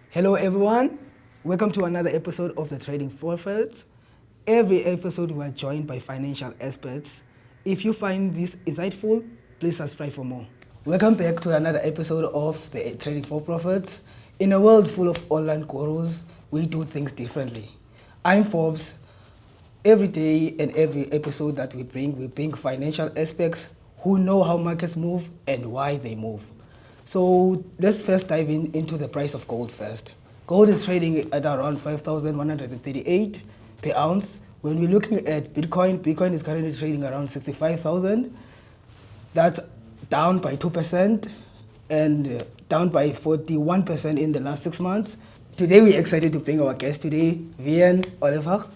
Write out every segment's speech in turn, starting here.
Hello everyone, welcome to another episode of the Trading Prophets. Every episode we are joined by financial experts. If you find this insightful, please subscribe for more. Welcome back to another episode of the Trading for Profits. In a world full of online gurus, we do things differently. I'm Forbes. Every day and every episode that we bring financial experts who know how markets move and why they move. So let's first dive into the price of gold first. Gold is trading at around 5,138 per ounce. When we're looking at Bitcoin, Bitcoin is currently trading around 65,000. That's down by 2% and down by 41% in the last 6 months. Today we're excited to bring our guest today, Vian Oliver.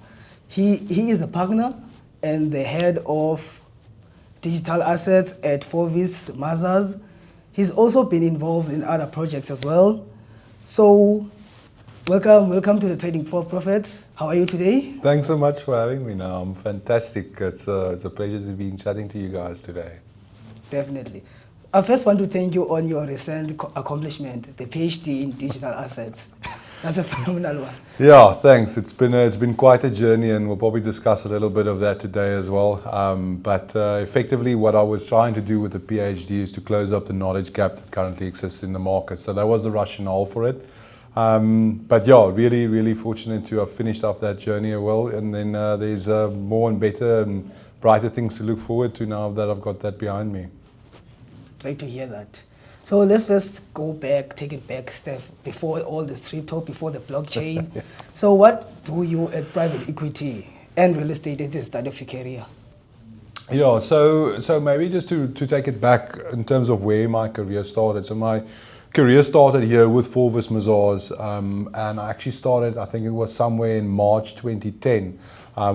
He is the partner and the head of digital assets at Forvis Mazars. He's also been involved in other projects as well. So, welcome to the Trading for Profits. How are you today? Thanks so much for having me now. I'm fantastic. It's a pleasure to be chatting to you guys today. Definitely. I first want to thank you on your recent accomplishment, the PhD in digital assets. That's a phenomenal one. Yeah, thanks. It's been quite a journey, and we'll probably discuss a little bit of that today as well. But effectively, what I was trying to do with the PhD is to close up the knowledge gap that currently exists in the market. So that was the rationale for it. But yeah, really fortunate to have finished off that journey well. And then there's more and better and brighter things to look forward to now that I've got that behind me. Great to hear that. So let's first go back, take it back, Steph, before all the crypto, before the blockchain. Yeah. So what do you at private equity and real estate at the start of your career? Yeah, so maybe just to take it back in terms of where my career started. So my career started here with Forvis Mazars, and I actually started, I think it was somewhere in March 2010.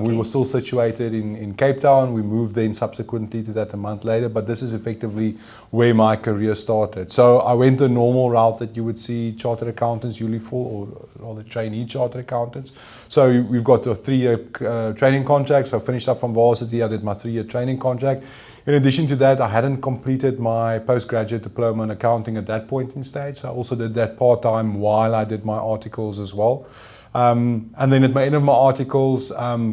We were still situated in Cape Town. We moved then subsequently to that a month later, but this is effectively where my career started. So I went the normal route that you would see chartered accountants usually for, or the trainee chartered accountants. So we've got a 3-year training contract. So I finished up from varsity. I did my 3-year training contract. In addition to that, I hadn't completed my postgraduate diploma in accounting at that point in stage. So I also did that part-time while I did my articles as well. And then at the end of my articles,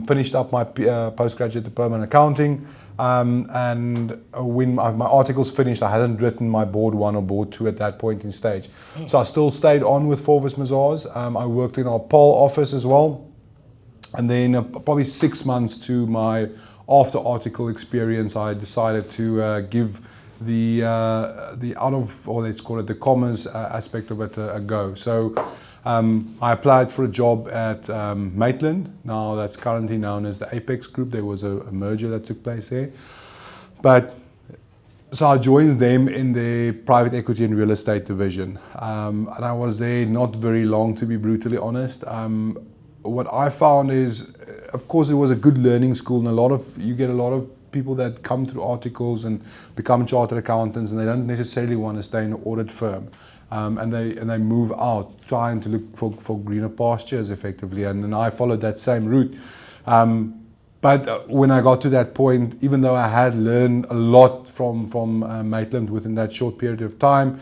finished up my postgraduate diploma in accounting. And when my articles finished, I hadn't written my board 1 or board 2 at that point in stage. So I still stayed on with Forvis Mazars. I worked in our Paarl office as well. And then probably 6 months to my after article experience, I decided to give the out of, or let's call it the commerce aspect of it a go. So I applied for a job at Maitland. Now that's currently known as the Apex Group. There was a merger that took place there. But so I joined them in the private equity and real estate division. And I was there not very long, to be brutally honest. What I found is, of course, it was a good learning school, and you get a lot of people that come through articles and become chartered accountants, and they don't necessarily want to stay in an audit firm. And they move out trying to look for greener pastures effectively, and I followed that same route. But when I got to that point, even though I had learned a lot from Maitland within that short period of time,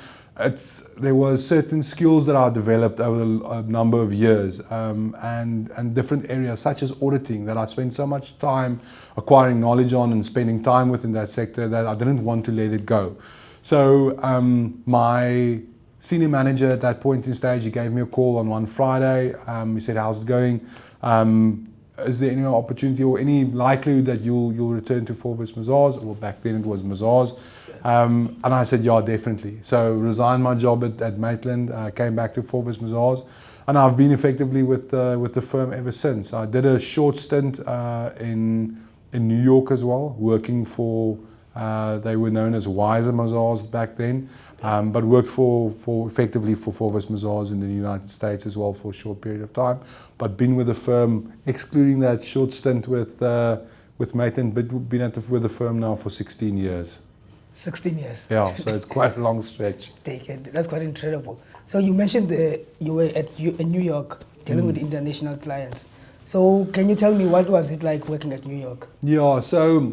there were certain skills that I developed over a number of years, and different areas such as auditing that I spent so much time acquiring knowledge on and spending time within that sector that I didn't want to let it go. So my senior manager at that point in stage, he gave me a call on one Friday. He said, "How's it going? Is there any opportunity or any likelihood that you'll return to Forvis Mazars?" Well, back then it was Mazars. And I said, yeah, definitely. So resigned my job at Maitland, came back to Forvis Mazars, and I've been effectively with the firm ever since. I did a short stint in New York as well, working for, they were known as Wiser Mazars back then, but worked effectively for Forvis Mazars in the United States as well for a short period of time. But been with the firm, excluding that short stint with Maitland, but been with the firm now for 16 years. 16 years. Yeah, so it's quite a long stretch. That's quite incredible. So you mentioned you were in New York dealing with international clients. So can you tell me what was it like working at New York? Yeah, so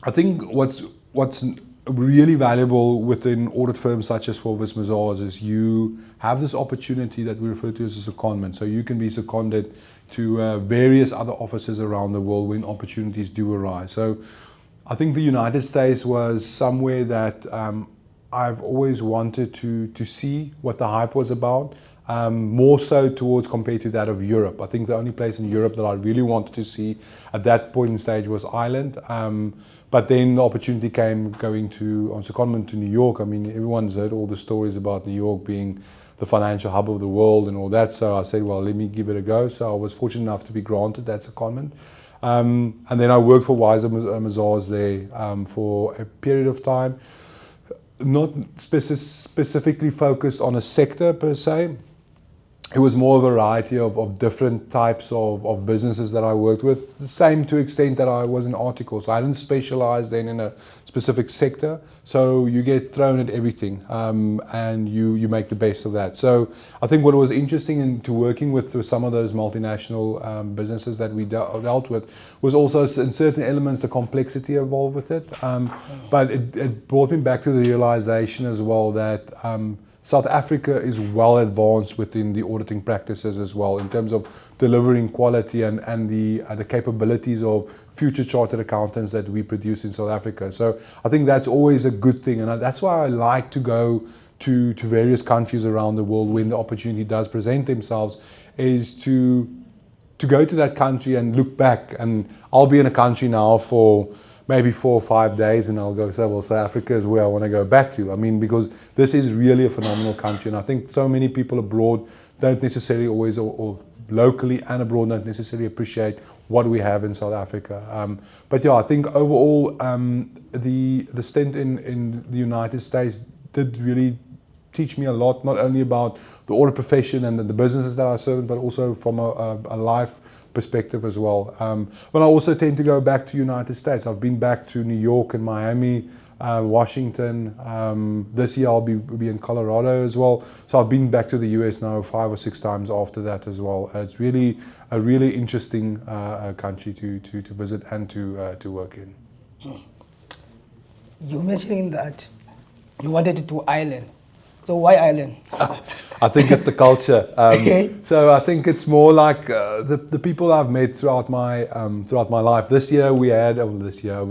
I think what's really valuable within audit firms such as Forvis Mazars is you have this opportunity that we refer to as a secondment. So you can be seconded to various other offices around the world when opportunities do arise. So I think the United States was somewhere that I've always wanted to see what the hype was about. More so towards compared to that of Europe. I think the only place in Europe that I really wanted to see at that point in stage was Ireland. But then the opportunity came going on secondment to New York. I mean, everyone's heard all the stories about New York being the financial hub of the world and all that. So I said, well, let me give it a go. So I was fortunate enough to be granted that secondment. And then I worked for Forvis Mazars there for a period of time, not specifically focused on a sector per se. It was more of a variety of different types of businesses that I worked with. The same to extent that I was in articles. So I didn't specialize then in a specific sector. So you get thrown at everything and you make the best of that. So I think what was interesting into working with some of those multinational businesses that we dealt with was also in certain elements the complexity involved with it. But it brought me back to the realization as well that South Africa is well advanced within the auditing practices as well in terms of delivering quality and the capabilities of future chartered accountants that we produce in South Africa. So I think that's always a good thing, and that's why I like to go to various countries around the world when the opportunity does present themselves, is to go to that country and look back. And I'll be in a country now for maybe 4 or 5 days and I'll go say, well, South Africa is where I want to go back to. I mean, because this is really a phenomenal country, and I think so many people abroad don't necessarily always, or locally and abroad, don't necessarily appreciate what we have in South Africa. But yeah, I think overall the stint in the United States did really teach me a lot, not only about the audit profession and the businesses that I serve, but also from a life perspective as well. But I also tend to go back to United States. I've been back to New York and Miami, Washington. This year I'll be in Colorado as well. So I've been back to the US now 5 or 6 times after that as well. It's really a really interesting country to visit and to work in. You mentioning that you wanted to do Ireland. So why Ireland? I think it's the culture. So I think it's more like the people I've met throughout my life. Over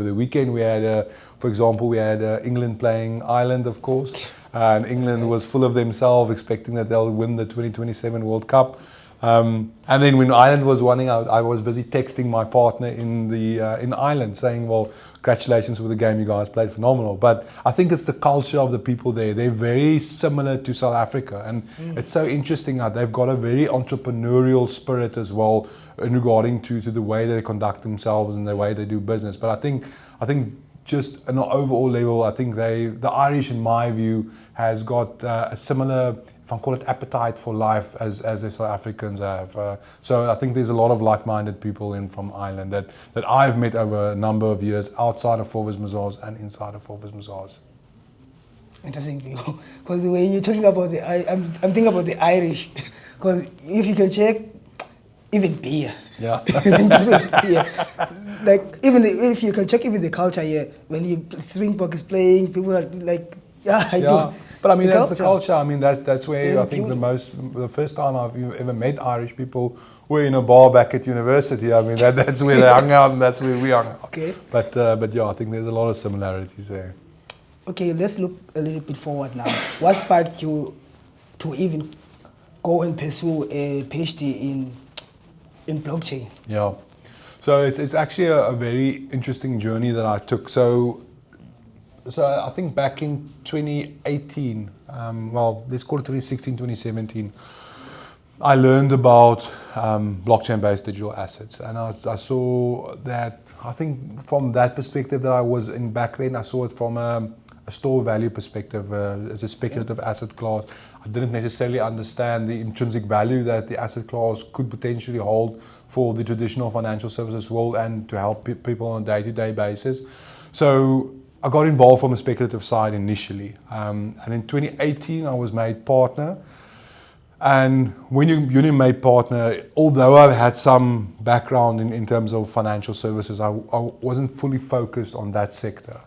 the weekend we had, for example, we had England playing Ireland, of course, and England was full of themselves, expecting that they'll win the 2027 World Cup. And then when Ireland was winning, I was busy texting my partner in Ireland saying, well, congratulations with the game, you guys played phenomenal. But I think it's the culture of the people there. They're very similar to South Africa, and it's so interesting that they've got a very entrepreneurial spirit as well in regarding to the way they conduct themselves and the way they do business. But I think just on an overall level, I think the Irish, in my view, has got a similar, if I call it, appetite for life as the South Africans have. So I think there's a lot of like-minded people from Ireland that I've met over a number of years outside of Forvis Mazars and inside of Forvis Mazars. Interesting view. Because when you're talking about I'm thinking about the Irish. Because if you can check, even beer. Yeah. Yeah. Like, even if you can check even the culture here, when Springbok is playing, people are like, yeah, I do. But I mean, that's the culture. I mean, that's where I think beautiful. the first time I've ever met Irish people were in a bar back at university. I mean, that's where they hung out and that's where we hung out. Okay. But yeah, I think there's a lot of similarities there. Okay, let's look a little bit forward now. What sparked you to even go and pursue a PhD in blockchain? Yeah. So it's actually a very interesting journey that I took. So I think back in 2018, well, let's call it 2016, 2017, I learned about blockchain-based digital assets. And I saw that, I think from that perspective that I was in back then, I saw it from a store value perspective, as a speculative asset class. I didn't necessarily understand the intrinsic value that the asset class could potentially hold for the traditional financial services world and to help people on a day-to-day basis. So I got involved from a speculative side initially. And in 2018, I was made partner. And when you're made partner, although I've had some background in terms of financial services, I wasn't fully focused on that sector.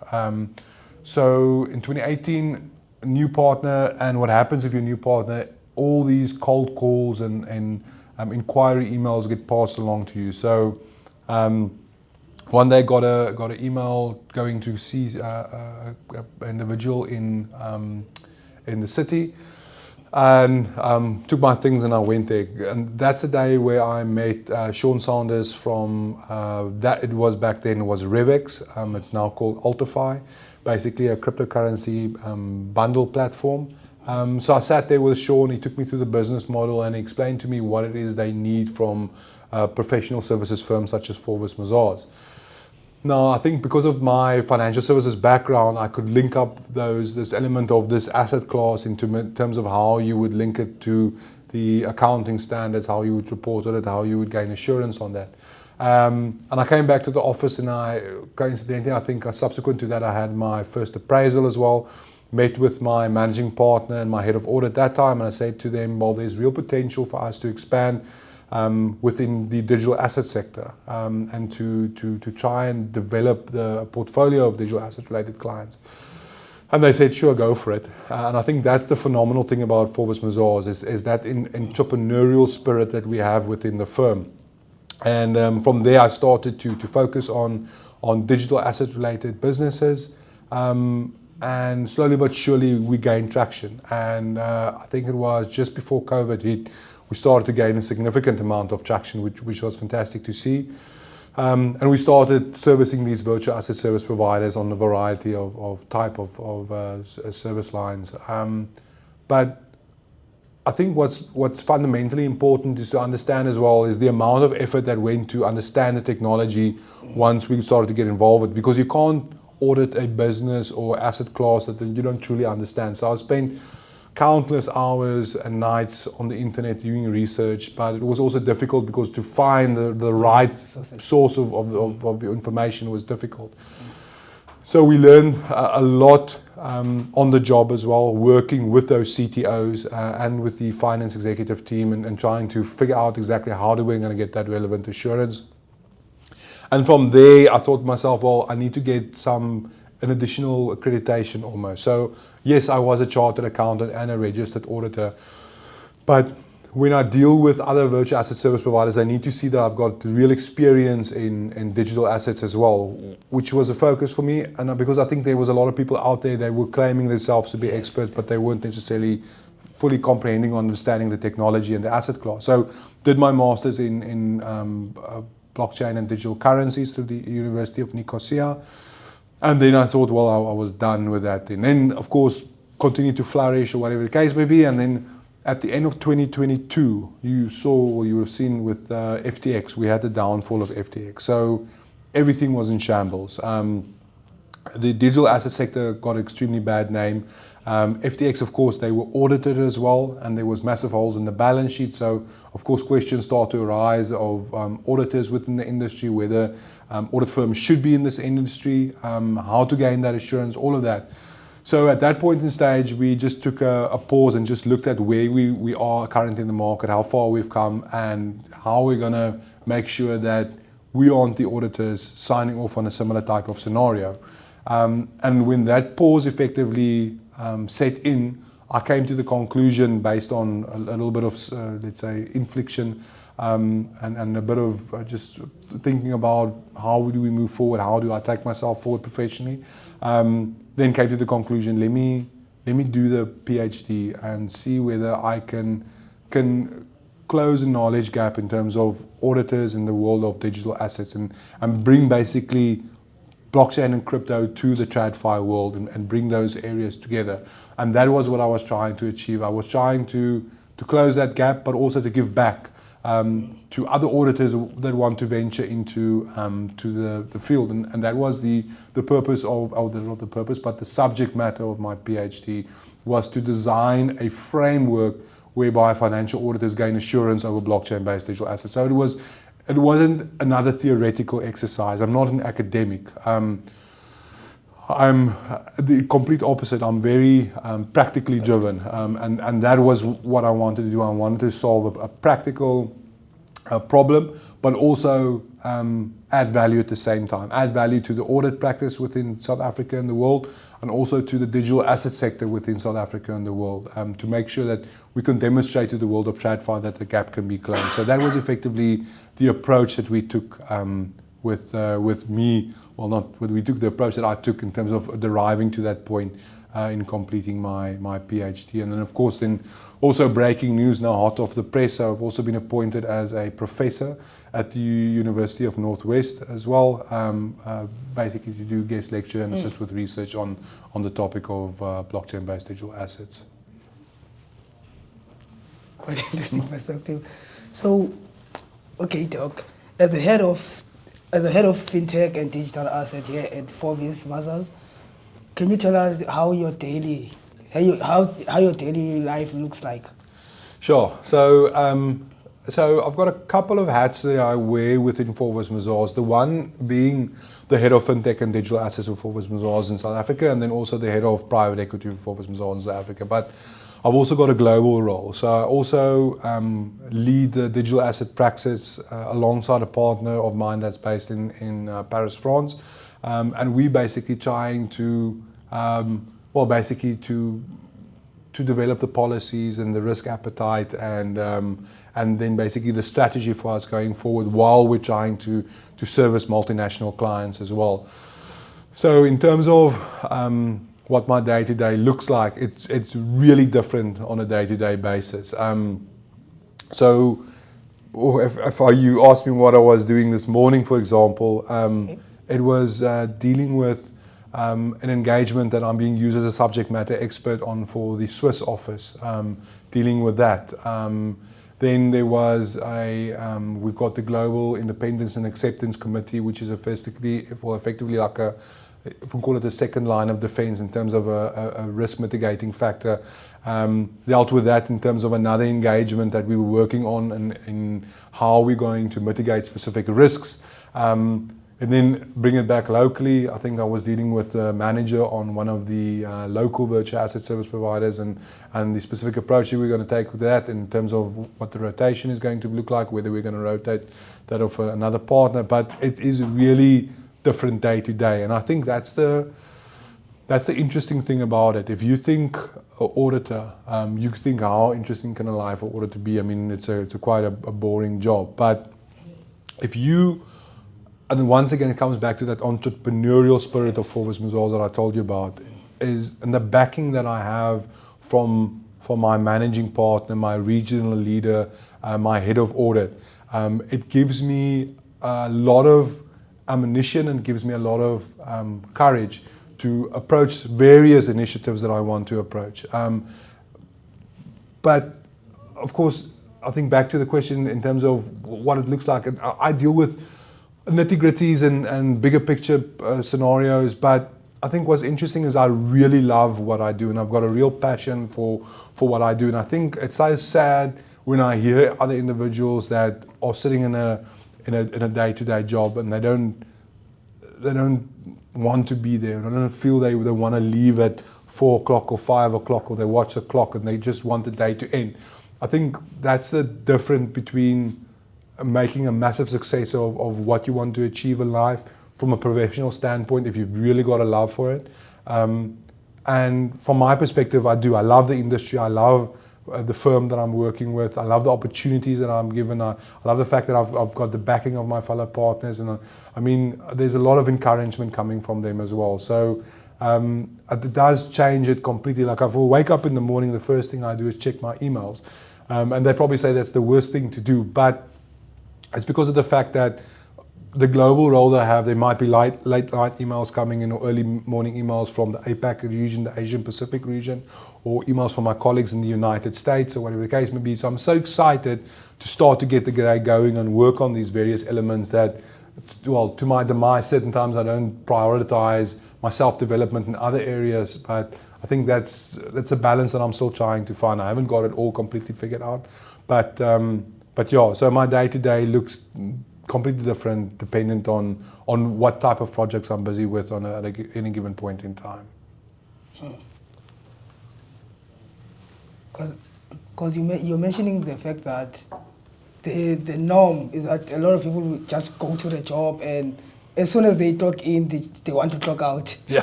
So in 2018, a new partner, and what happens if you're a new partner, all these cold calls and inquiry emails get passed along to you. So one day got an email going to see an individual in the city, and took my things and I went there. And that's the day where I met Sean Saunders from that it was back then, it was Revex. It's now called Altify, basically a cryptocurrency bundle platform. So I sat there with Sean. He took me through the business model and he explained to me what it is they need from professional services firms such as Forvis Mazars. Now, I think because of my financial services background, I could link up this element of this asset class in terms of how you would link it to the accounting standards, how you would report on it, how you would gain assurance on that. And I came back to the office, and coincidentally, I think subsequent to that, I had my first appraisal as well. Met with my managing partner and my head of audit at that time, and I said to them, well, there's real potential for us to expand within the digital asset sector, and to try and develop the portfolio of digital asset related clients. And they said, sure, go for it. And I think that's the phenomenal thing about Forvis Mazars is that entrepreneurial spirit that we have within the firm. And from there I started to focus on digital asset related businesses, and slowly but surely we gained traction. And I think it was just before COVID hit, we started to gain a significant amount of traction, which was fantastic to see. And we started servicing these virtual asset service providers on a variety of type of service lines. But I think what's fundamentally important is to understand as well is the amount of effort that went to understand the technology once we started to get involved with, because you can't audit a business or asset class that you don't truly understand. So I spent countless hours and nights on the internet doing research, but it was also difficult because to find the right source of the information was difficult. So we learned a lot on the job as well, working with those CTOs and with the finance executive team and trying to figure out exactly how we're going to get that relevant assurance. And from there, I thought to myself, well, I need to get an additional accreditation almost. So yes, I was a chartered accountant and a registered auditor, but when I deal with other virtual asset service providers, I need to see that I've got real experience in digital assets as well, which was a focus for me. And because I think there was a lot of people out there that were claiming themselves to be experts, but they weren't necessarily fully comprehending, understanding the technology and the asset class. So did my master's in blockchain and digital currencies through the University of Nicosia. And then I thought, well, I was done with that. And then, of course, continued to flourish or whatever the case may be. And then at the end of 2022, you would have seen with FTX, we had the downfall of FTX. So everything was in shambles. The digital asset sector got an extremely bad name. FTX, of course, they were audited as well, and there was massive holes in the balance sheet. So, of course, questions start to arise of auditors within the industry, whether audit firms should be in this industry, how to gain that assurance, all of that. So at that point in stage, we just took a pause and just looked at where we are currently in the market, how far we've come, and how we're going to make sure that we aren't the auditors signing off on a similar type of scenario. And when that pause effectively set in, I came to the conclusion based on a little bit of, let's say, infliction and a bit of just thinking about how do we move forward, how do I take myself forward professionally. Then came to the conclusion, let me do the PhD and see whether I can close a knowledge gap in terms of auditors in the world of digital assets and bring basically blockchain and crypto to the TradFi world and bring those areas together. And that was what I was trying to achieve. I was trying to close that gap, but also to give back to other auditors that want to venture into to the field. And that was the purpose not the purpose, but the subject matter of my PhD was to design a framework whereby financial auditors gain assurance over blockchain-based digital assets. So it wasn't another theoretical exercise. I'm not an academic. I'm the complete opposite. I'm very practically driven, and that was what I wanted to do. I wanted to solve a practical problem, but also add value at the same time. Add value to the audit practice within South Africa and the world. and also to the digital asset sector within South Africa and the world, to make sure that we can demonstrate to the world of TradFi that the gap can be closed. So that was effectively the approach that we took with me. Well, not with we took the approach that I took in terms of deriving to that point in completing my PhD. And then, of course, then also breaking news now, hot off the press. So I've also been appointed as a professor at the University of Northwest as well, basically to do guest lecture and assist with research on the topic of blockchain-based digital assets. Quite interesting perspective. So, okay, Doc, as the head of Fintech and digital asset here at Forvis Mazars, can you tell us how your daily life looks like? Sure. So I've got a couple of hats that I wear within Forvis Mazars. The one being the head of Fintech and digital assets for Forvis Mazars in South Africa, and then also the head of private equity for Forvis Mazars in South Africa. But I've also got a global role. So I also lead the digital asset practice alongside a partner of mine that's based in Paris, France. And we basically trying to, to develop the policies and the risk appetite and then basically the strategy for us going forward while we're trying to service multinational clients as well. So in terms of what my day-to-day looks like, it's really different on a day-to-day basis. So if you ask me what I was doing this morning, for example, it was dealing with an engagement that I'm being used as a subject matter expert on for the Swiss office, dealing with that. Then there was we've got the Global Independence and Acceptance Committee, which is effectively like if we call it a second line of defense in terms of a risk mitigating factor. Dealt with that in terms of another engagement that we were working on in how we're going to mitigate specific risks. And then bring it back locally. I think I was dealing with a manager on one of the local virtual asset service providers and the specific approach that we're going to take with that in terms of what the rotation is going to look like, whether we're going to rotate that of another partner. But it is really different day to day. And I think that's the interesting thing about it. If you think an auditor, you think how interesting can a life of auditor be? I mean, it's quite a boring job. But if you... And once again, it comes back to that entrepreneurial spirit of Forvis Mazars that I told you about, and the backing that I have from my managing partner, my regional leader, my head of audit. It gives me a lot of ammunition and gives me a lot of courage to approach various initiatives that I want to approach. But of course, I think back to the question in terms of what it looks like, I deal with nitty-gritties and bigger picture scenarios, but I think what's interesting is I really love what I do and I've got a real passion for what I do. And I think it's so sad when I hear other individuals that are sitting in a day-to-day job and they don't want to be there. They don't feel they want to leave at 4 o'clock or 5 o'clock, or they watch the clock and they just want the day to end. I think that's the difference between making a massive success of what you want to achieve in life from a professional standpoint, if you've really got a love for it. And from my perspective, I do. I love the industry. I love the firm that I'm working with. I love the opportunities that I'm given. I love the fact that I've got the backing of my fellow partners. And I mean, there's a lot of encouragement coming from them as well. So it does change it completely. Like, if I wake up in the morning, the first thing I do is check my emails. And they probably say that's the worst thing to do. But it's because of the fact that the global role that I have, there might be late night emails coming in or early morning emails from the APAC region, the Asian Pacific region, or emails from my colleagues in the United States or whatever the case may be. So I'm so excited to start to get the day going and work on these various elements that, well, to my demise, certain times I don't prioritize my self-development in other areas, but I think that's a balance that I'm still trying to find. I haven't got it all completely figured out, but yeah, so my day-to-day looks completely different dependent on what type of projects I'm busy with at any given point in time. Because you're mentioning the fact that the norm is that a lot of people will just go to the job and as soon as they clock in, they want to clock out. Yeah.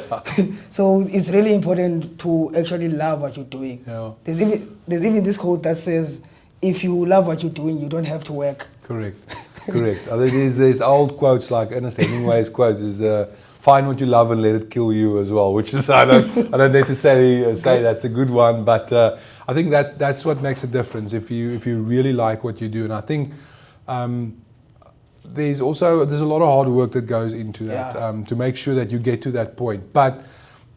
So it's really important to actually love what you're doing. Yeah. There's even this quote that says, if you love what you're doing, you don't have to work. Correct. There's old quotes like Ernest Hemingway's quote is find what you love and let it kill you as well, which is I don't necessarily say that's a good one, but I think that's what makes a difference if you really like what you do. And I think there's a lot of hard work that goes into that to make sure that you get to that point.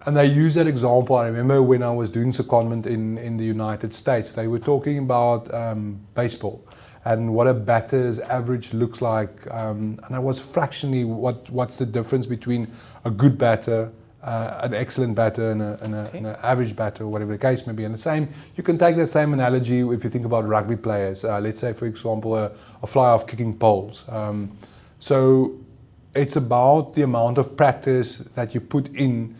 And they use that example. I remember when I was doing secondment in the United States, they were talking about baseball and what a batter's average looks like. And I was fractionally what's the difference between a good batter, an excellent batter, and an average batter, or whatever the case may be. And you can take that same analogy if you think about rugby players. Let's say, for example, a fly-off kicking poles. So it's about the amount of practice that you put in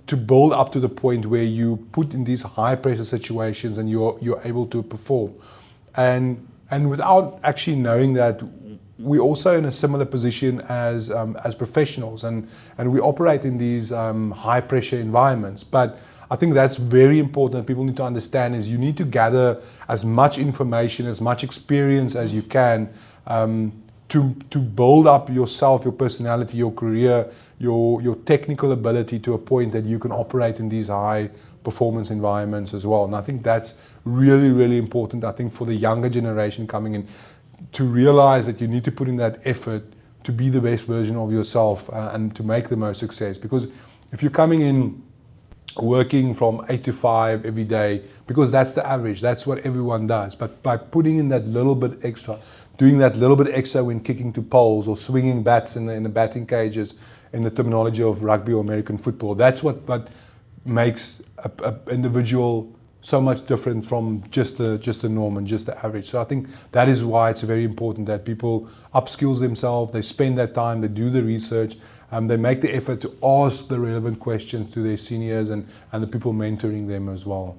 to build up to the point where you put in these high pressure situations and you're able to perform. And without actually knowing that, we're also in a similar position as professionals, and we operate in these high pressure environments. But I think that's very important. People need to understand is you need to gather as much information, as much experience as you can to build up yourself, your personality, your career, your technical ability to a point that you can operate in these high performance environments as well. And I think that's really, really important, I think, for the younger generation coming in, to realize that you need to put in that effort to be the best version of yourself and to make the most success. Because if you're coming in working from 8 to 5 every day, because that's the average, that's what everyone does, but by putting in that little bit extra, doing that little bit extra when kicking to poles or swinging bats in the batting cages, in the terminology of rugby or American football, that's what makes an individual so much different from just the norm and just the average. So I think that is why it's very important that people upskills themselves, they spend that time, they do the research, they make the effort to ask the relevant questions to their seniors and the people mentoring them as well.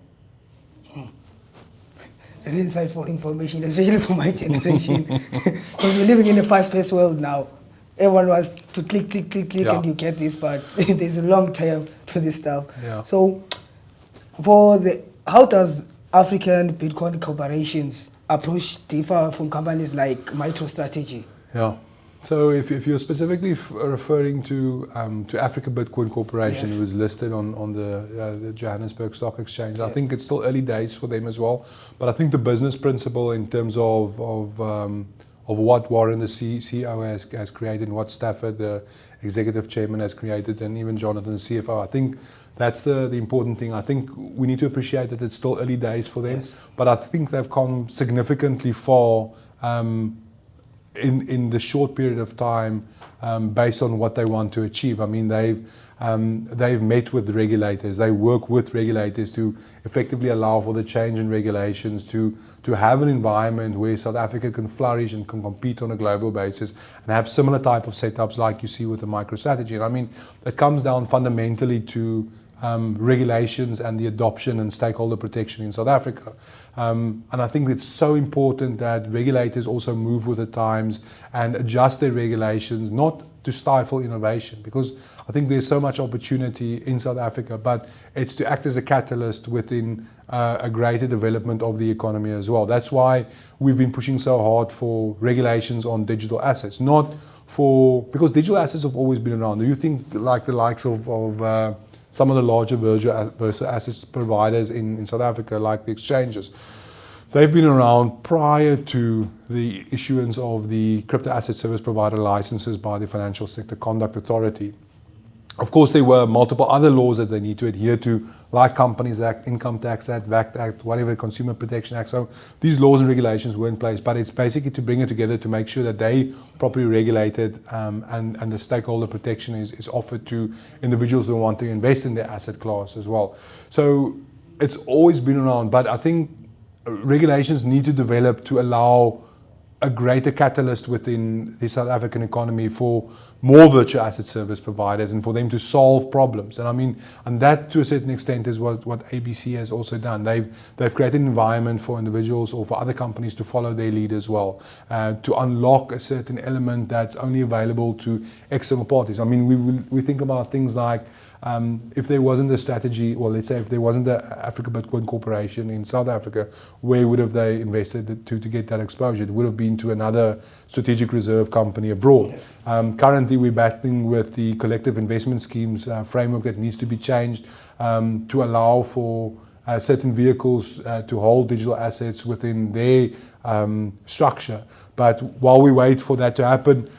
Really insightful information, especially for my generation, because we're living in a fast-paced world now. Everyone wants to click, and you get this, but there's a long term to this stuff. Yeah. So, how does African Bitcoin corporations approach differ from companies like MicroStrategy? Yeah. So if you're specifically referring to Africa Bitcoin Corporation, Yes. who is listed on the Johannesburg Stock Exchange, I Yes. think it's still early days for them as well. But I think the business principle in terms of what Warren, the CEO, has created, and what Stafford, the executive chairman, has created, and even Jonathan, the CFO, I think that's the important thing. I think we need to appreciate that it's still early days for them, Yes. but I think they've come significantly far in the short period of time based on what they want to achieve. I mean, they've met with regulators. They work with regulators to effectively allow for the change in regulations, to have an environment where South Africa can flourish and can compete on a global basis and have similar type of setups like you see with the MicroStrategy. And I mean, it comes down fundamentally to regulations and the adoption and stakeholder protection in South Africa. And I think it's so important that regulators also move with the times and adjust their regulations, not to stifle innovation, because I think there's so much opportunity in South Africa, but it's to act as a catalyst within a greater development of the economy as well. That's why we've been pushing so hard for regulations on digital assets, because digital assets have always been around. Do you think like the likes of some of the larger virtual assets providers in South Africa, like the exchanges, they've been around prior to the issuance of the crypto asset service provider licenses by the Financial Sector Conduct Authority. Of course, there were multiple other laws that they need to adhere to, like Companies Act, Income Tax Act, VAT Act, whatever, Consumer Protection Act. So these laws and regulations were in place, but it's basically to bring it together to make sure that they properly regulated and the stakeholder protection is offered to individuals who want to invest in their asset class as well. So it's always been around, but I think regulations need to develop to allow a greater catalyst within the South African economy for more virtual asset service providers and for them to solve problems. And I mean, and that to a certain extent is what ABC has also done. They've created an environment for individuals or for other companies to follow their lead as well, to unlock a certain element that's only available to external parties. I mean, we think about things like if there wasn't a strategy, well, let's say if there wasn't the Africa Bitcoin Corporation in South Africa, where would have they invested to get that exposure? It would have been to another strategic reserve company abroad. Currently, we're battling with the collective investment schemes framework that needs to be changed to allow for certain vehicles to hold digital assets within their structure. But while we wait for that to happen,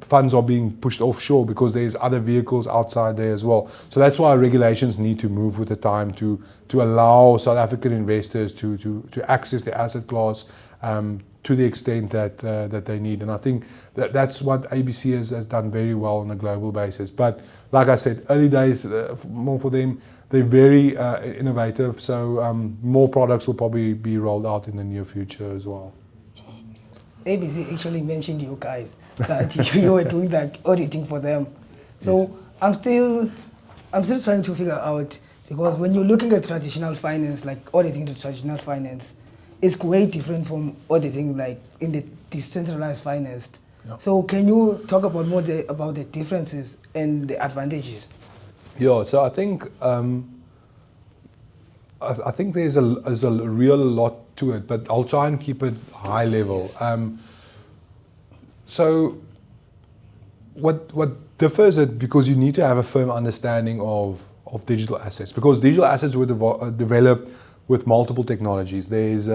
funds are being pushed offshore because there's other vehicles outside there as well. So that's why regulations need to move with the time to allow South African investors to access the asset class to the extent that they need. And I think that's what ABC has done very well on a global basis. But like I said, early days, more for them, they're very innovative. So more products will probably be rolled out in the near future as well. ABC actually mentioned you guys that you were doing that auditing for them. So yes. I'm still trying to figure out, because when you're looking at traditional finance, like auditing the traditional finance, it's way different from auditing like in the decentralized finance. Yep. So can you talk about more about the differences and the advantages? Yeah, so I think there's a real lot to it, but I'll try and keep it high level. Yes. So what differs it, because you need to have a firm understanding of digital assets, because digital assets were developed with multiple technologies. There's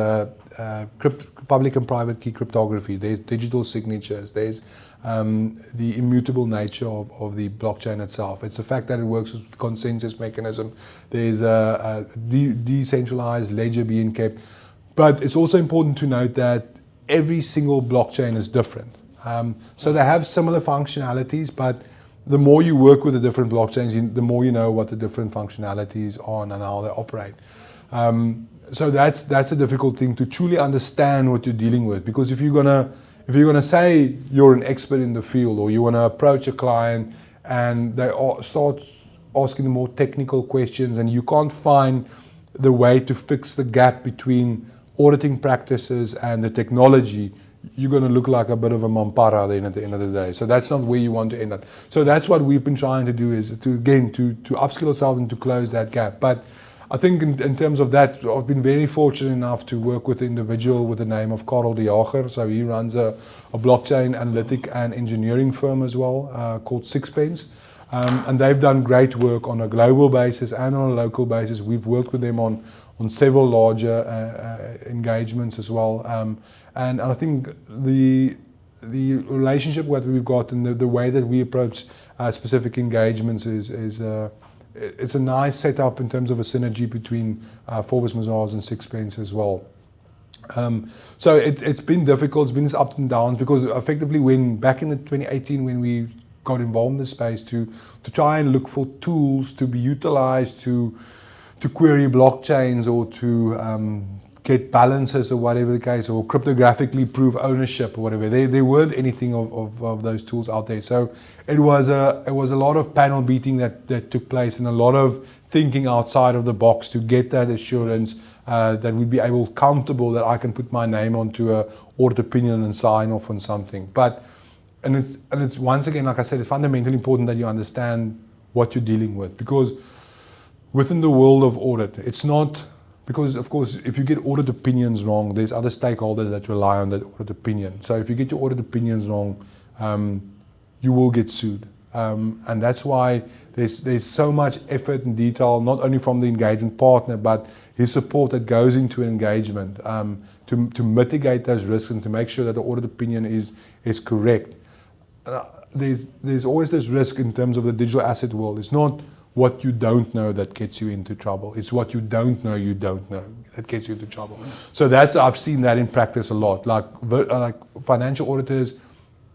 public and private key cryptography, there's digital signatures, there's the immutable nature of the blockchain itself. It's the fact that it works with consensus mechanism. There's a decentralized ledger being kept. But it's also important to note that every single blockchain is different. So they have similar functionalities, but the more you work with the different blockchains, the more you know what the different functionalities are and how they operate. So that's a difficult thing to truly understand what you're dealing with, because if you're gonna say you're an expert in the field, or you want to approach a client and they start asking more technical questions and you can't find the way to fix the gap between auditing practices and the technology, you're going to look like a bit of a mampara then at the end of the day. So that's not where you want to end up. So that's what we've been trying to do, is to upskill ourselves and to close that gap. But I think in terms of that, I've been very fortunate enough to work with an individual with the name of Karel de Jager. So he runs a blockchain analytic and engineering firm as well, called Sixpence. And they've done great work on a global basis and on a local basis. We've worked with them on several larger engagements as well. And I think the relationship that we've got and the way that we approach specific engagements is it's a nice setup in terms of a synergy between Forvis Mazars and Sixpence as well. So it's been difficult, it's been this ups and downs, because effectively back in 2018 when we got involved in this space to try and look for tools to be utilized to query blockchains or to get balances or whatever the case, or cryptographically prove ownership or whatever. There weren't anything of those tools out there. So it was a lot of panel beating that took place, and a lot of thinking outside of the box to get that assurance that we'd be comfortable that I can put my name onto a audit opinion and sign off on something. And it's once again, like I said, it's fundamentally important that you understand what you're dealing with, because within the world of audit, it's not, because of course, if you get audit opinions wrong, there's other stakeholders that rely on that audit opinion. So if you get your audit opinions wrong, you will get sued. And that's why there's so much effort and detail, not only from the engagement partner, but his support that goes into an engagement to mitigate those risks and to make sure that the audit opinion is correct. There's always this risk in terms of the digital asset world. It's not what you don't know that gets you into trouble. It's what you don't know that gets you into trouble. So I've seen that in practice a lot. Like financial auditors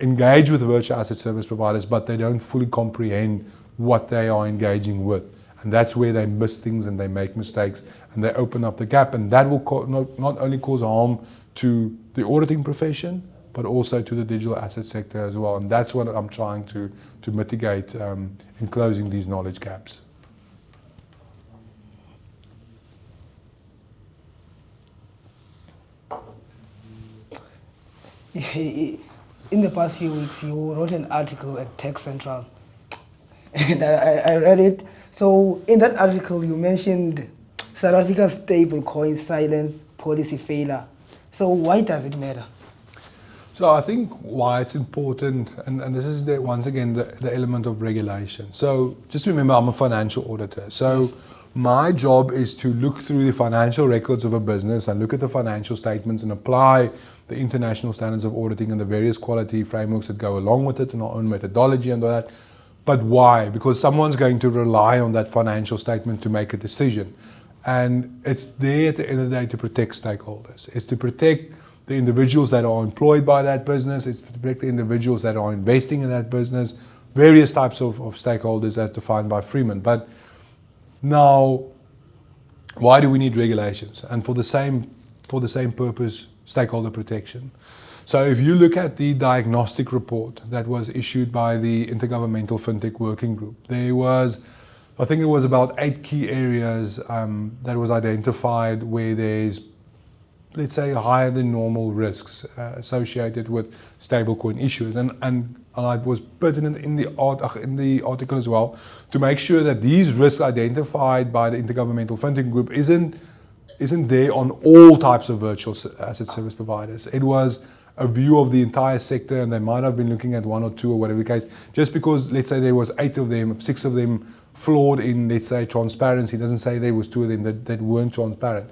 engage with virtual asset service providers, but they don't fully comprehend what they are engaging with. And that's where they miss things and they make mistakes and they open up the gap. And that will not only cause harm to the auditing profession, but also to the digital asset sector as well. And that's what I'm trying to mitigate in closing these knowledge gaps. In the past few weeks, you wrote an article at Tech Central, and I read it. So in that article, you mentioned South Africa's stable coin silence policy failure. So why does it matter? So I think why it's important, and this is once again the element of regulation. So just remember, I'm a financial auditor. So yes. My job is to look through the financial records of a business and look at the financial statements and apply the international standards of auditing and the various quality frameworks that go along with it and our own methodology and all that. But why? Because someone's going to rely on that financial statement to make a decision. And it's there at the end of the day to protect stakeholders. It's to protect the individuals that are employed by that business. It's to protect the individuals that are investing in that business, various types of stakeholders as defined by Freeman. But now, why do we need regulations? And for the same purpose, stakeholder protection. So if you look at the diagnostic report that was issued by the Intergovernmental Fintech Working Group, there was, I think it was about 8 key areas that was identified where there's, let's say, higher than normal risks associated with stablecoin issues, and it was pertinent in the article as well to make sure that these risks identified by the Intergovernmental Fintech Group isn't there on all types of virtual asset service providers. It was a view of the entire sector, and they might have been looking at 1 or 2 or whatever the case. Just because, let's say, there was 8 of them, 6 of them flawed in, let's say, transparency, doesn't say there was 2 of them that weren't transparent.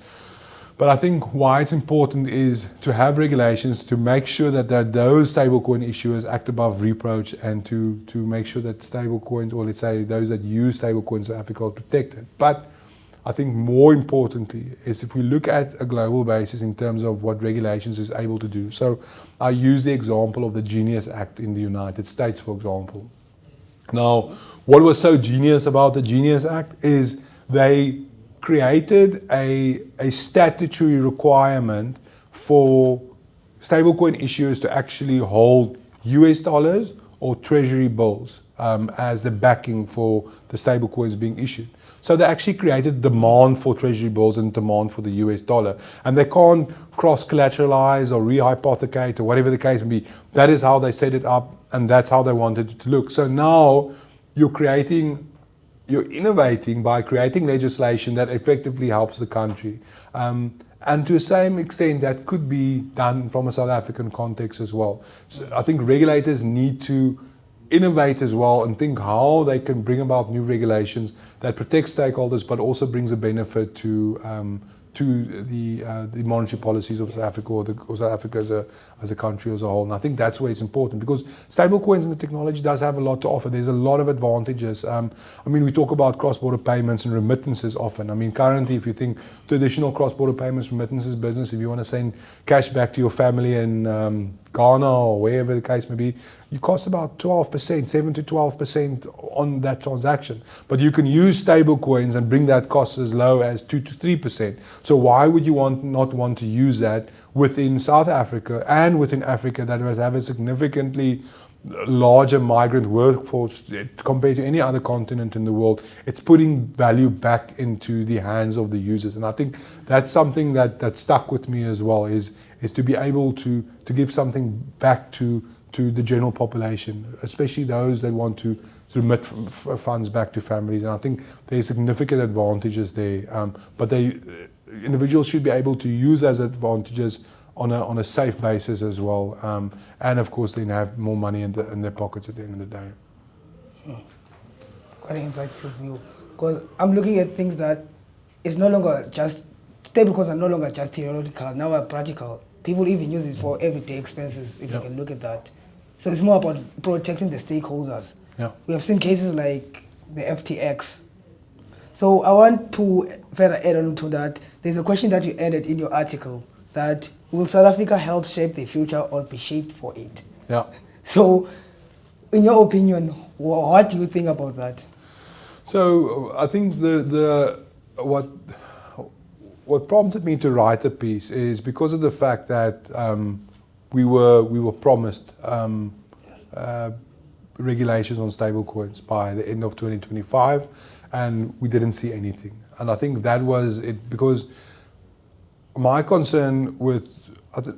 But I think why it's important is to have regulations to make sure that those stablecoin issuers act above reproach, and to make sure that stablecoins, or let's say those that use stablecoins in South Africa, are protected. But I think more importantly is if we look at a global basis in terms of what regulations is able to do. So I use the example of the Genius Act in the United States, for example. Now, what was so genius about the Genius Act is they created a statutory requirement for stablecoin issuers to actually hold US dollars or treasury bills as the backing for the stablecoins being issued. So they actually created demand for treasury bills and demand for the US dollar. And they can't cross-collateralize or rehypothecate or whatever the case may be. That is how they set it up, and that's how they wanted it to look. So now you're innovating by creating legislation that effectively helps the country. And to the same extent, that could be done from a South African context as well. So I think regulators need to innovate as well and think how they can bring about new regulations that protect stakeholders, but also brings a benefit to the monetary policies of South Africa, or South Africa as a country as a whole. And I think that's where it's important, because stablecoins and the technology does have a lot to offer. There's a lot of advantages. We talk about cross-border payments and remittances often. Currently, if you think traditional cross-border payments, remittances business, if you want to send cash back to your family in Ghana or wherever the case may be, you cost about 12%, 7 to 12% on that transaction. But you can use stable coins and bring that cost as low as 2 to 3%. So why would you not want to use that within South Africa and within Africa that has a significantly larger migrant workforce compared to any other continent in the world? It's putting value back into the hands of the users. And I think that's something that stuck with me as well, is to be able to give something back to the general population, especially those that want to remit funds back to families. And I think there's significant advantages there, but individuals should be able to use those advantages on a safe basis as well, and of course then have more money in their pockets at the end of the day. Quite an insightful view, because I'm looking at things that it's no longer just stablecoins are no longer just theoretical, now are practical. People even use it for everyday expenses, if you can look at that. So it's more about protecting the stakeholders. Yeah. We have seen cases like the FTX. So I want to further add on to that. There's a question that you added in your article, that will South Africa help shape the future or be shaped for it? Yeah. So in your opinion, what do you think about that? So I think what prompted me to write the piece is because of the fact that we were promised regulations on stablecoins by the end of 2025, and we didn't see anything. And I think that was it, because my concern with,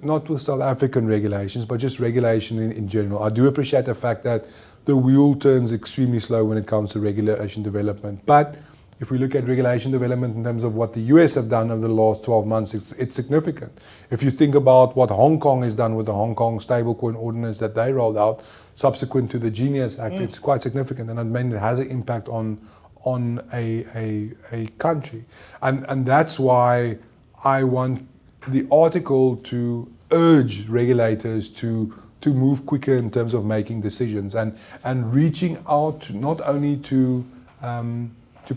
not with South African regulations, but just regulation in general, I do appreciate the fact that the wheel turns extremely slow when it comes to regulation development. But if we look at regulation development in terms of what the US have done over the last 12 months, it's significant. If you think about what Hong Kong has done with the Hong Kong stablecoin ordinance that they rolled out subsequent to the Genius Act, it's quite significant, and I mean it has an impact on a country. And that's why I want the article to urge regulators to move quicker in terms of making decisions and reaching out not only to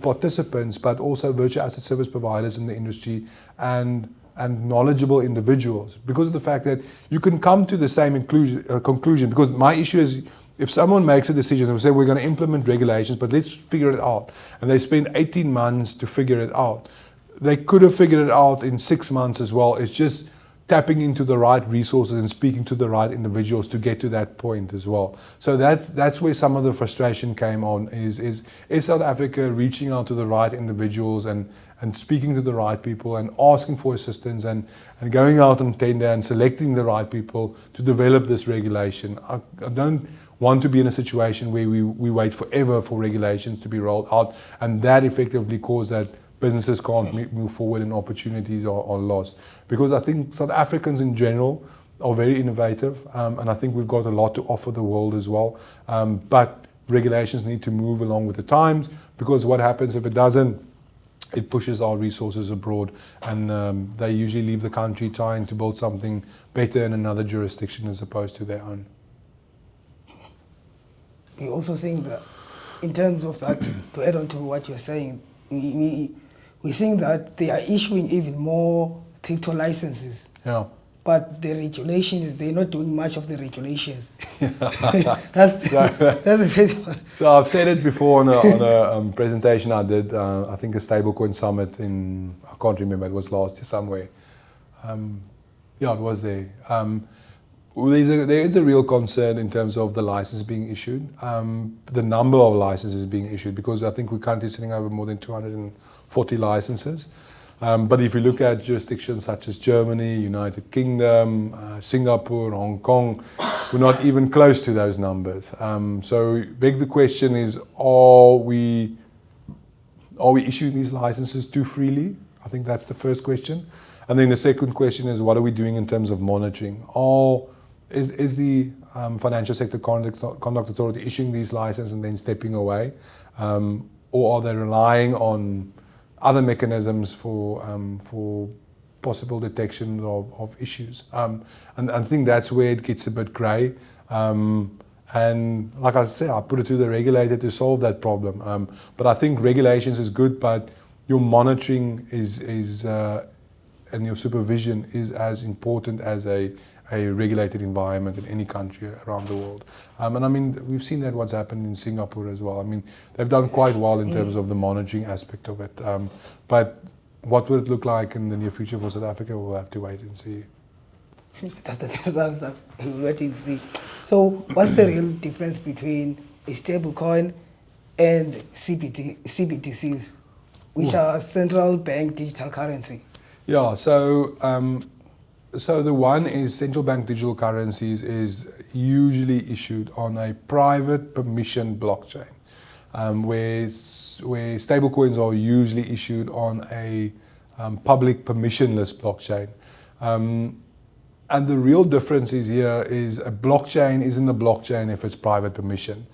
participants, but also virtual asset service providers in the industry and knowledgeable individuals, because of the fact that you can come to the same conclusion. Because my issue is, if someone makes a decision and say we're going to implement regulations, but let's figure it out, and they spend 18 months to figure it out, they could have figured it out in 6 months as well. It's just tapping into the right resources and speaking to the right individuals to get to that point as well. So that's where some of the frustration came on, is South Africa reaching out to the right individuals and speaking to the right people and asking for assistance and going out on tender and selecting the right people to develop this regulation. I don't want to be in a situation where we wait forever for regulations to be rolled out, and that effectively cause that businesses can't move forward and opportunities are lost. Because I think South Africans in general are very innovative, and I think we've got a lot to offer the world as well. But regulations need to move along with the times, because what happens if it doesn't, it pushes our resources abroad, and they usually leave the country trying to build something better in another jurisdiction as opposed to their own. We're also seeing that, in terms of that, to add on to what you're saying, we're seeing that they are issuing even more crypto licenses. Yeah. But the regulations, they're not doing much of the regulations. that's the first one. So I've said it before on a presentation I did, I think a stablecoin summit in, I can't remember, it was last year somewhere. Yeah, it was there. There is a real concern in terms of the license being issued, the number of licenses being issued, because I think we're currently sitting over more than 240 licenses. But if you look at jurisdictions such as Germany, United Kingdom, Singapore, Hong Kong, we're not even close to those numbers. So big the question is, are we issuing these licenses too freely? I think that's the first question. And then the second question is, what are we doing in terms of monitoring? Is the Financial Sector Conduct Authority issuing these licenses and then stepping away? Or are they relying on other mechanisms for possible detection of issues? And I think that's where it gets a bit grey. And like I said, I put it to the regulator to solve that problem. But I think regulations is good, but your monitoring is and your supervision is as important as a regulated environment in any country around the world. And I mean, we've seen that what's happened in Singapore as well. I mean, they've done quite well in terms of the monitoring aspect of it. But what will it look like in the near future for South Africa, we'll have to wait and see. That's the best answer. We'll wait and see. So what's the real difference between a stablecoin and CBDCs, which are central bank digital currency? Yeah, so the one is central bank digital currencies is usually issued on a private permission blockchain, where stablecoins are usually issued on a public permissionless blockchain. And the real difference is here is a blockchain isn't a blockchain if it's private permission.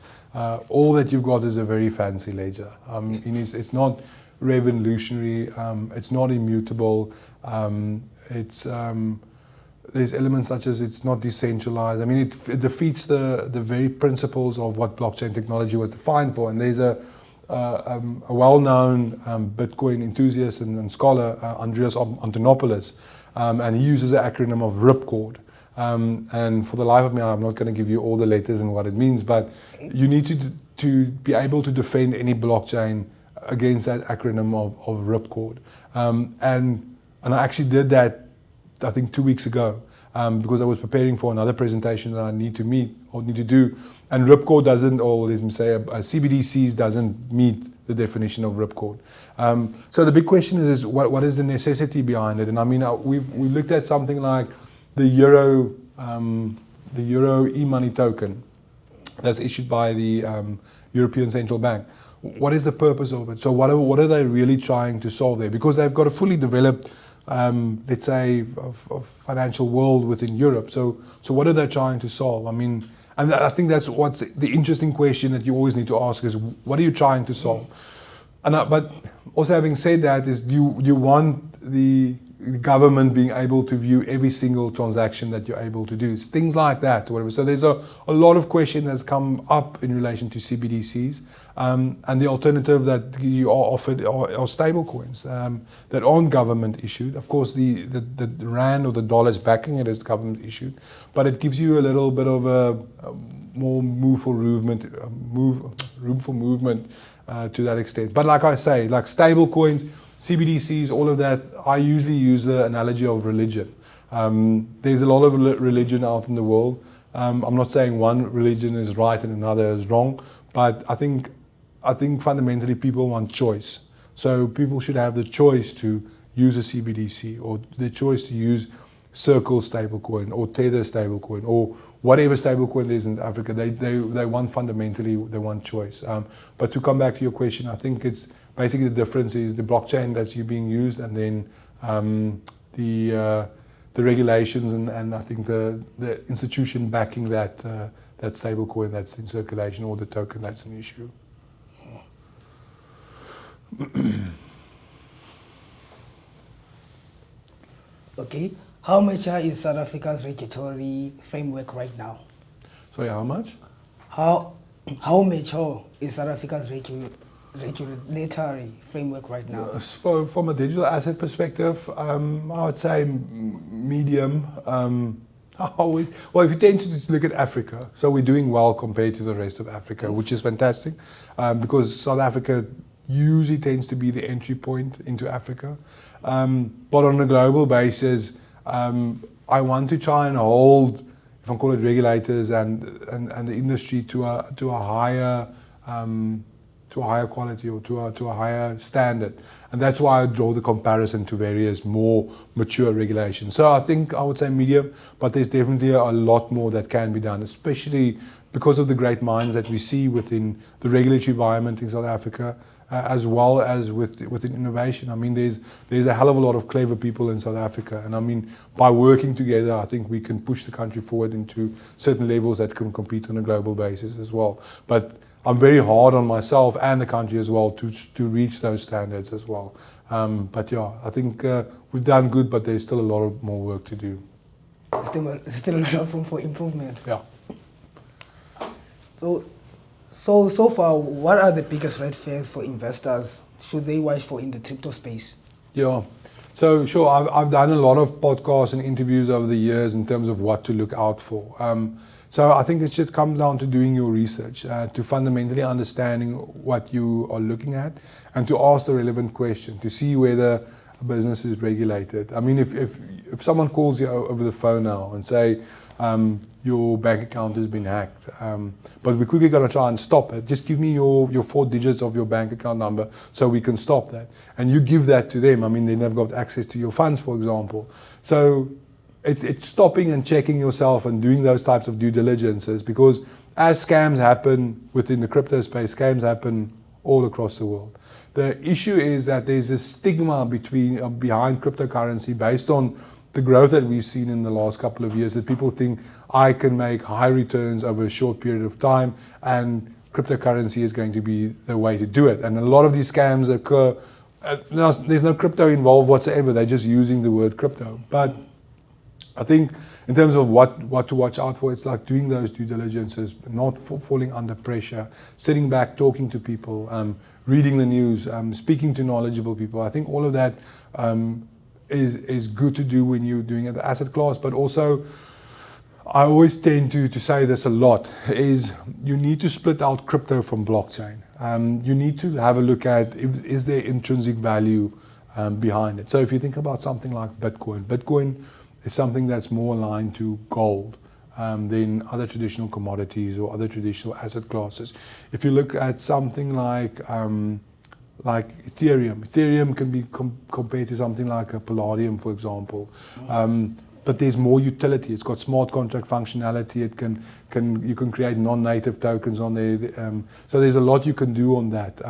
All that you've got is a very fancy ledger. It's not revolutionary, it's not immutable, there's elements such as it's not decentralized. I mean, it defeats the very principles of what blockchain technology was defined for. And there's a well-known Bitcoin enthusiast and scholar, Andreas Antonopoulos, and he uses the acronym of RIPCORD. And for the life of me, I'm not going to give you all the letters and what it means, but you need to be able to defend any blockchain against that acronym of RIPCORD. And I actually did that, I think 2 weeks ago. because I was preparing for another presentation that I need to meet or need to do, and ripcord doesn't, or let me say, CBDCs doesn't meet the definition of ripcord. So the big question is what is the necessity behind it? And I mean, we've looked at something like the euro e-money token that's issued by the European Central Bank. What is the purpose of it? So what are they really trying to solve there? Because they've got a fully developed, let's say, of financial world within Europe. So what are they trying to solve? I mean, and I think that's what's the interesting question that you always need to ask is, what are you trying to solve? But also having said that, is you want the government being able to view every single transaction that you're able to do, things like that, or whatever. So there's a lot of question that's come up in relation to CBDCs, and the alternative that you are offered are stable coins that aren't government issued. Of course, the rand or the dollar is backing it as government issued, but it gives you a little bit of a more room for movement to that extent. But like I say, like stable coins, CBDCs, all of that, I usually use the analogy of religion. There's a lot of religion out in the world. I'm not saying one religion is right and another is wrong, but I think fundamentally people want choice. So people should have the choice to use a CBDC or the choice to use Circle stablecoin or Tether stablecoin or whatever stablecoin there is in Africa. They want fundamentally, they want choice. But to come back to your question, I think it's basically the difference is the blockchain that's being used, and then the regulations and I think the institution backing that stablecoin that's in circulation or the token that's an issue. Okay, how mature is South Africa's regulatory framework right now? Sorry, how much? How mature is South Africa's regulatory framework right now? From a digital asset perspective, I would say medium. Well, if you tend to look at Africa, so we're doing well compared to the rest of Africa, which is fantastic, because South Africa usually tends to be the entry point into Africa. But on a global basis, I want to try and hold, if I call it regulators and the industry to a higher quality or to a higher standard, and that's why I draw the comparison to various more mature regulations. So I think I would say medium, but there's definitely a lot more that can be done, especially because of the great minds that we see within the regulatory environment in South Africa, as well as within innovation. I mean, there's a hell of a lot of clever people in South Africa, and I mean, by working together, I think we can push the country forward into certain levels that can compete on a global basis as well. But I'm very hard on myself and the country as well to reach those standards as well. But yeah, I think we've done good, but there's still a lot of more work to do. Still a lot of room for improvement. Yeah. So far, what are the biggest red flags for investors should they watch for in the crypto space? Yeah. So sure, I've done a lot of podcasts and interviews over the years in terms of what to look out for. So I think it should come down to doing your research, to fundamentally understanding what you are looking at, and to ask the relevant question to see whether a business is regulated. I mean, if someone calls you over the phone now and say your bank account has been hacked, but we're quickly going to try and stop it, just give me your 4 digits of your bank account number so we can stop that. And you give that to them. I mean, then they've got access to your funds, for example. So it's stopping and checking yourself and doing those types of due diligences, because as scams happen within the crypto space, scams happen all across the world. The issue is that there's a stigma behind cryptocurrency based on the growth that we've seen in the last couple of years, that people think I can make high returns over a short period of time and cryptocurrency is going to be the way to do it. And a lot of these scams occur, there's no crypto involved whatsoever, they're just using the word crypto. But I think in terms of what to watch out for, it's like doing those due diligences, not falling under pressure, sitting back, talking to people, reading the news, speaking to knowledgeable people. I think all of that is good to do when you're doing the asset class. But also, I always tend to say this a lot, is you need to split out crypto from blockchain. You need to have a look at, is there intrinsic value behind it. So if you think about something like Bitcoin is something that's more aligned to gold than other traditional commodities or other traditional asset classes. If you look at something like Ethereum can be compared to something like a Palladium, for example. But there's more utility. It's got smart contract functionality. You can create non-native tokens on there. So there's a lot you can do on that.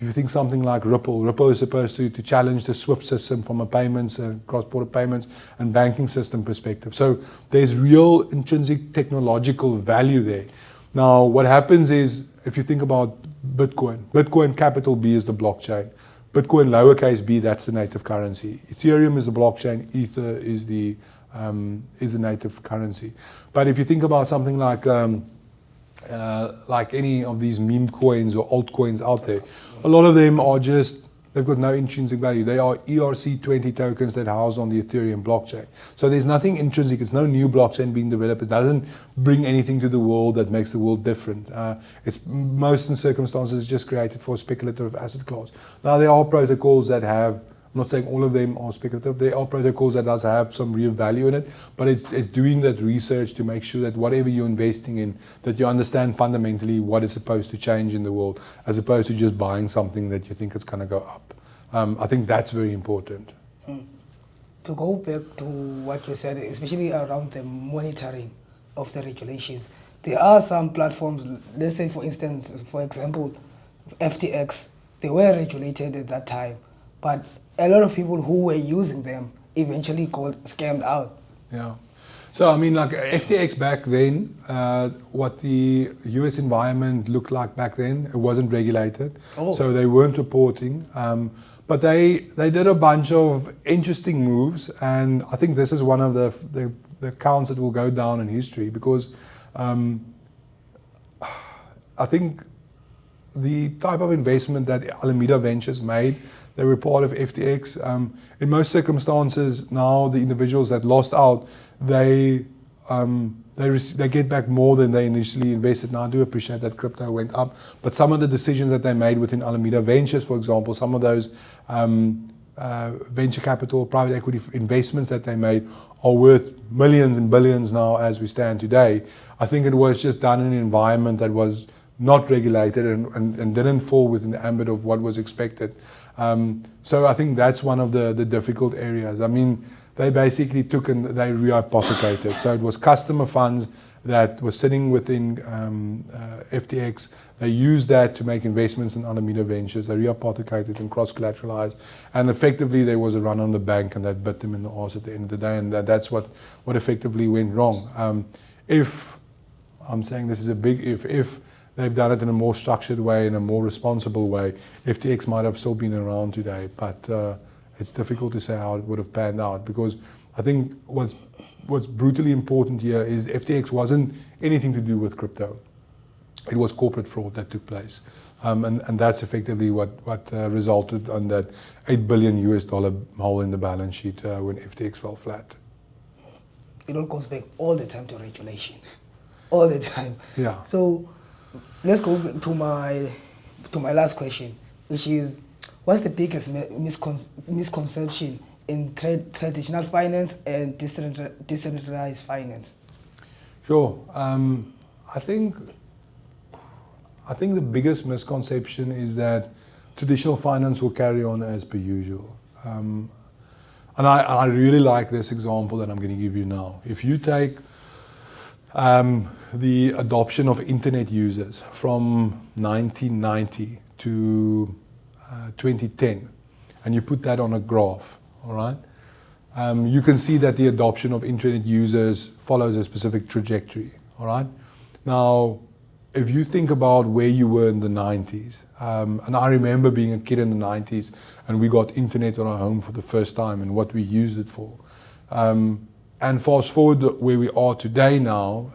If you think something like Ripple is supposed to challenge the SWIFT system from a payments, cross-border payments and banking system perspective. So there's real intrinsic technological value there. Now, what happens is, if you think about Bitcoin capital B is the blockchain. Bitcoin lowercase b, that's the native currency. Ethereum is the blockchain. Ether is the native currency. But if you think about something like any of these meme coins or altcoins out there, a lot of them are they've got no intrinsic value. They are ERC20 tokens that house on the Ethereum blockchain. So there's nothing intrinsic. It's no new blockchain being developed. It doesn't bring anything to the world that makes the world different. It's most in circumstances just created for a speculative asset class. Now there are protocols that have, I'm not saying all of them are speculative. There are protocols that does have some real value in it, but it's doing that research to make sure that whatever you're investing in, that you understand fundamentally what is supposed to change in the world, as opposed to just buying something that you think is going to go up. I think that's very important. To go back to what you said, especially around the monitoring of the regulations, there are some platforms, let's say for instance, for example, FTX, they were regulated at that time, but a lot of people who were using them eventually got scammed out. Yeah. So, I mean, like FTX back then, what the US environment looked like back then, it wasn't regulated. So they weren't reporting. But they did a bunch of interesting moves. And I think this is one of the accounts that will go down in history, because I think the type of investment that Alameda Ventures made, they were part of FTX. In most circumstances, now the individuals that lost out, they get back more than they initially invested. Now I do appreciate that crypto went up, but some of the decisions that they made within Alameda Ventures, for example, some of those venture capital, private equity investments that they made are worth millions and billions now as we stand today. I think it was just done in an environment that was not regulated and didn't fall within the ambit of what was expected. So I think that's one of the difficult areas. I mean, they basically took and they rehypothecated. So it was customer funds that were sitting within FTX. They used that to make investments in Alameda Ventures. They rehypothecated and cross-collateralized. And effectively there was a run on the bank, and that bit them in the arse at the end of the day. And that's what effectively went wrong. If, I'm saying this is a big if they've done it in a more structured way, in a more responsible way, FTX might have still been around today, but it's difficult to say how it would have panned out, because I think what's brutally important here is FTX wasn't anything to do with crypto. It was corporate fraud that took place. And that's effectively what resulted on that $8 billion hole in the balance sheet when FTX fell flat. It all goes back all the time to regulation. All the time. Yeah. So let's go back to my last question, which is, what's the biggest misconception in traditional finance and decentralized finance? Sure. I think the biggest misconception is that traditional finance will carry on as per usual. And I really like this example that I'm going to give you now. If you take the adoption of internet users from 1990 to 2010, and you put that on a graph, all right? You can see that the adoption of internet users follows a specific trajectory, all right? Now, if you think about where you were in the 90s, and I remember being a kid in the 90s, and we got internet on our home for the first time and what we used it for. And fast forward where we are today now,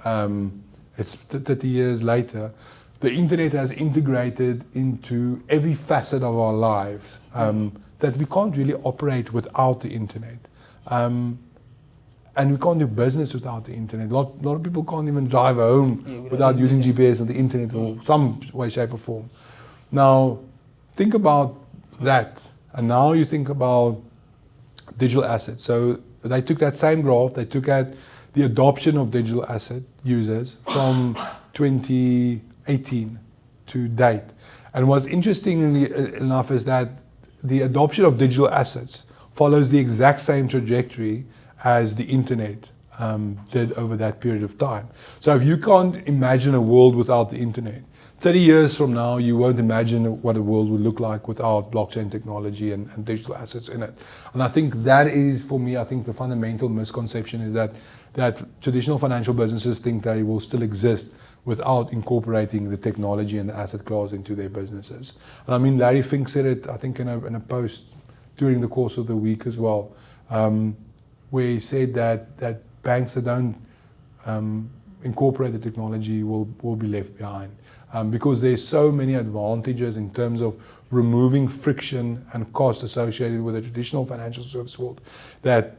it's 30 years later, the internet has integrated into every facet of our lives that we can't really operate without the internet. And we can't do business without the internet. A lot of people can't even drive home without using GPS and the internet or some way, shape or form. Now, think about that. And now you think about digital assets. So they took that same graph, they took at the adoption of digital asset users from 2018 to date. And what's interesting enough is that the adoption of digital assets follows the exact same trajectory as the internet did over that period of time. So if you can't imagine a world without the internet, 30 years from now, you won't imagine what a world would look like without blockchain technology and digital assets in it. And I think that is, for me, I think the fundamental misconception is that traditional financial businesses think they will still exist without incorporating the technology and the asset class into their businesses. And I mean, Larry Fink said it, I think, in a post during the course of the week as well, where he said that banks that don't incorporate the technology will be left behind. Because there's so many advantages in terms of removing friction and cost associated with the traditional financial service world that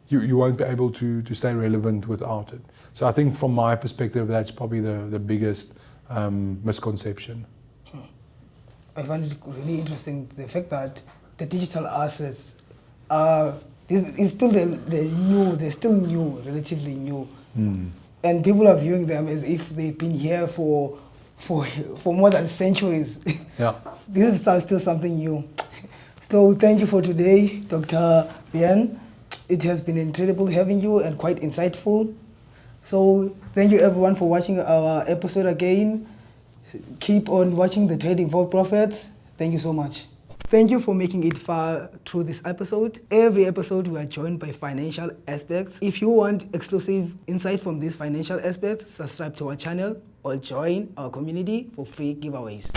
you won't be able to stay relevant without it. So I think from my perspective, that's probably the biggest misconception. I find it really interesting, the fact that the digital assets are still they're still new, relatively new. And people are viewing them as if they've been here for more than centuries. Yeah. This is still something new. So thank you for today, Dr. Bien. It has been incredible having you and quite insightful. So thank you everyone for watching our episode again. Keep on watching the Trading for Profits. Thank you so much. Thank you for making it far through this episode. Every episode we are joined by financial experts. If you want exclusive insight from these financial experts, subscribe to our channel or join our community for free giveaways.